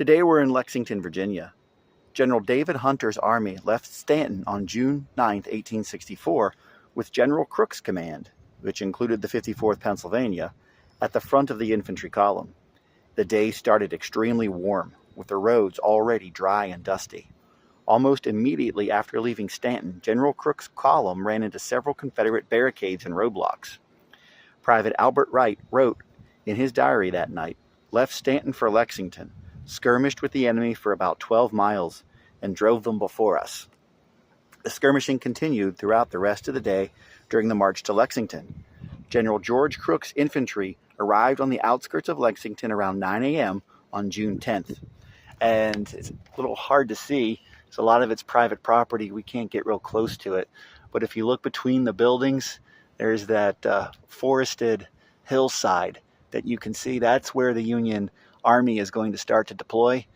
Today we're in Lexington, Virginia. General David Hunter's army left Stanton on June 9, 1864, with General Crook's command, which included the 54th Pennsylvania, at the front of the infantry column. The day started extremely warm, with the roads already dry and dusty. Almost immediately after leaving Stanton, General Crook's column ran into several Confederate barricades and roadblocks. Private Albert Wright wrote in his diary that night, "Left Stanton for Lexington, skirmished with the enemy for about 12 miles, and drove them before us." The skirmishing continued throughout the rest of the day during the march to Lexington. General George Crook's infantry arrived on the outskirts of Lexington around 9 a.m. on June 10th. And it's a little hard to see. So a lot of it's private property. We can't get real close to it. But if you look between the buildings, there's that forested hillside that you can see. That's where the Union Army is going to start to deploy.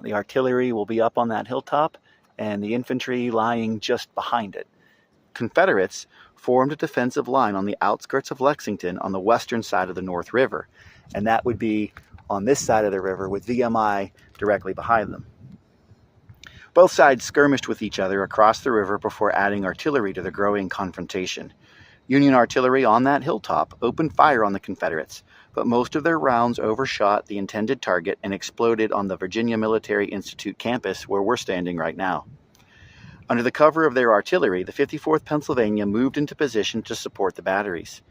The artillery will be up on that hilltop and the infantry lying just behind it. Confederates formed a defensive line on the outskirts of Lexington on the western side of the North River, and that would be on this side of the river with VMI directly behind them. Both sides skirmished with each other across the river before adding artillery to the growing confrontation. Union artillery on that hilltop opened fire on the Confederates, but most of their rounds overshot the intended target and exploded on the Virginia Military Institute campus where we're standing right now. Under the cover of their artillery, the 54th Pennsylvania moved into position to support the batteries.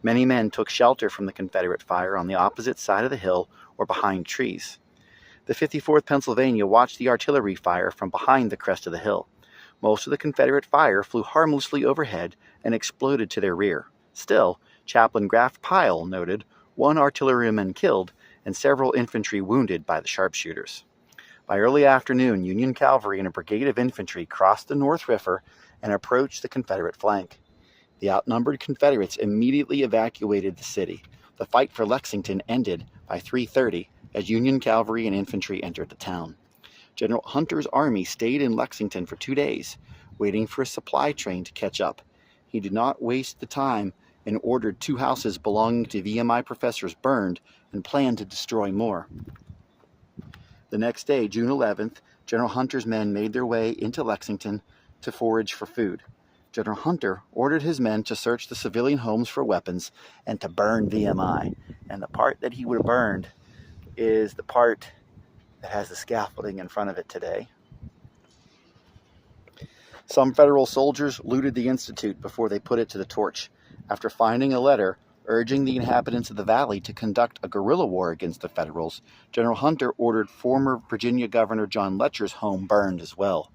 Many men took shelter from the Confederate fire on the opposite side of the hill or behind trees. The 54th Pennsylvania watched the artillery fire from behind the crest of the hill. Most of the Confederate fire flew harmlessly overhead and exploded to their rear. Still, Chaplain Graff Pyle noted 1 artilleryman killed and several infantry wounded by the sharpshooters. By early afternoon, Union cavalry and a brigade of infantry crossed the North River and approached the Confederate flank. The outnumbered Confederates immediately evacuated the city. The fight for Lexington ended by 3:30 as Union cavalry and infantry entered the town. General Hunter's army stayed in Lexington for 2 days, waiting for a supply train to catch up. He did not waste the time and ordered 2 houses belonging to VMI professors burned and planned to destroy more. The next day, June 11th, General Hunter's men made their way into Lexington to forage for food. General Hunter ordered his men to search the civilian homes for weapons and to burn VMI. And the part that he would have burned is the part that has the scaffolding in front of it today. Some federal soldiers looted the Institute before they put it to the torch. After finding a letter urging the inhabitants of the valley to conduct a guerrilla war against the Federals, General Hunter ordered former Virginia Governor John Letcher's home burned as well.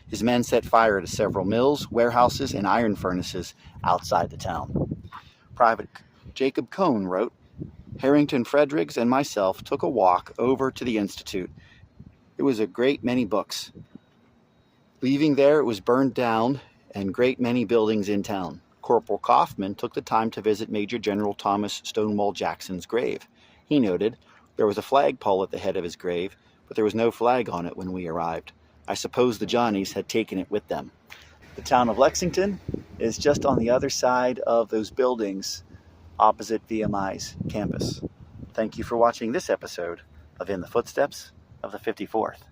His men set fire to several mills, warehouses, and iron furnaces outside the town. Private Jacob Cohn wrote, "Harrington Fredericks and myself took a walk over to the Institute. It was a great many books. Leaving there, it was burned down and great many buildings in town. Corporal Kaufman took the time to visit Major General Thomas Stonewall Jackson's grave. He noted, there was a flagpole at the head of his grave, but there was no flag on it when we arrived. I suppose the Johnnies had taken it with them." The town of Lexington is just on the other side of those buildings opposite VMI's campus. Thank you for watching this episode of In the Footsteps of the 54th.